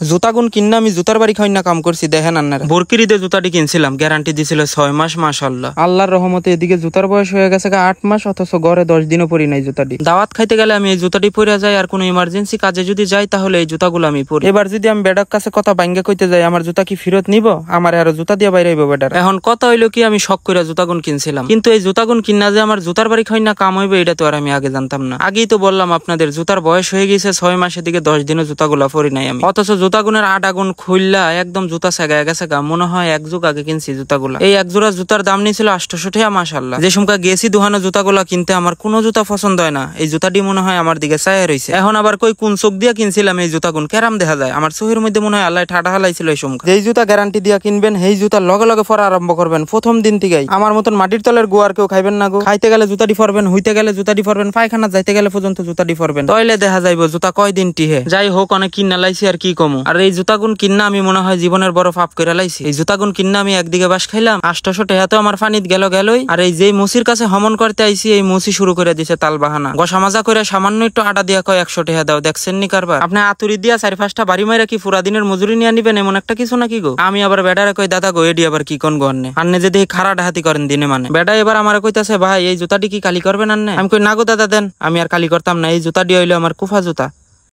জুতাগুন কিনা আমি জুতার বাড়ি খাই না কাম করছি দেখেন আন্নারা বরকিরিতে জুতাটি কিনছিলাম গ্যারান্টি দিছিল 6 মাস মাশাআল্লাহ আল্লাহর রহমতে এদিকে জুতার বয়স হয়ে গেছে 8 মাস অথচ ঘরে 10 দিনও পরি নাই জুতাটি দাওয়াত খাইতে গেলে আমি এই জুতাটি পরে যাই আর কোনো ইমার্জেন্সি কাজে যদি যাই তাহলে এই জুতাগুলো আমি পরি এবার যদি আমি বেডার কাছে কথা ভাঙ্গা কইতে যাই আমার জুতা কি ফেরত নিব আমার আরো জুতা দিয়ে বাইরে আইবো বেডার এখন কথা হইলো কি আমি শখ কইরা জুতাগুন কিনছিলাম কিন্তু এই জুতাগুন কিনা যে আমার জুতার বাড়ি খাই না কাম হইবে এটা তো আর আমি আগে জানতাম না আগেই তো বললাম আপনাদের জুতার বয়স হয়ে গেছে 6 মাসের দিকে 10 দিনও জুতাগুলো পরি নাই আমি অথচ জুতাগুনের আগুন খুললা একদম জুতা সেগায় গেছে গা মনে হয় এক যুগ আগে কিনছি জুতাগুলা এই এক জোড়া জুতার দাম নিয়েছিল 800 টাকা মাশাআল্লাহ যে সমকা গেছি দুহানো জুতাগুলা কিনতে আমার কোনো জুতা পছন্দ হয় না এই জুতাটি মনে হয় আমার দিকে চায়া রইছে এখন আবার কই কোন চোখ দিয়া কিনছিলাম এই জুতাগুন কেরাম দেখা যায় আমার চোখের মধ্যে মনে হয় আল্লাহ ঠাডা হালাইছিল এই সমকা যেই জুতা গ্যারান্টি দিয়া কিনবেন সেই জুতা লগে লগে পরা আরম্ভ করবেন প্রথম দিন থেকেই আমার মতন মাটির তলের গোয়ার কেউ খাইবেন না গো খাইতে গেলে জুতাটি পরবেন হইতে গেলে জুতাটি পরবেন পায়খানা যাইতে গেলে পর্যন্ত জুতাটি পরবেন তাইলে দেখা যাইবো জুতা কয়দিন টিহে যাই হোক অনেক কিনা লাইছি আর কি কমু আর এই জুতাগুন কিনা আমি মনে হয় জীবনের বড় পাপ করে লাইছি এই জুতাগুন কিনা আমি একদিকে বাস খাইলাম 800 টাকা তো আমার পানিত গেলই আর এই যে মুসির কাছে হমন করতে আইছি এই মুসি শুরু করে দিছে তাল বাহানা গসা মাজা করে সামান্য একটু আটা দিয়া কয় 100 টাকা দাও দেখছেন নি কারবার আপনি আতুরি দিয়া 4-5টা বাড়ি মাইরা কি পুরা দিনের মজুরি নিয়ে নিবেন এমন একটা কিছু নাকি গো আমি আবার বেডারে কই দাদা গো এডি আবার কি কোন গো আন্নে যদি খাড়া ডাহাতি করেন দিনে মানে বেডা এবার আমার কইতাছে ভাই এই জুতাটি কি কালি করবেন আন্নে আমি কই না গো দাদা দেন আমি আর কালি করতাম না এই জুতাটি হইলো আমার কুফা জুতা।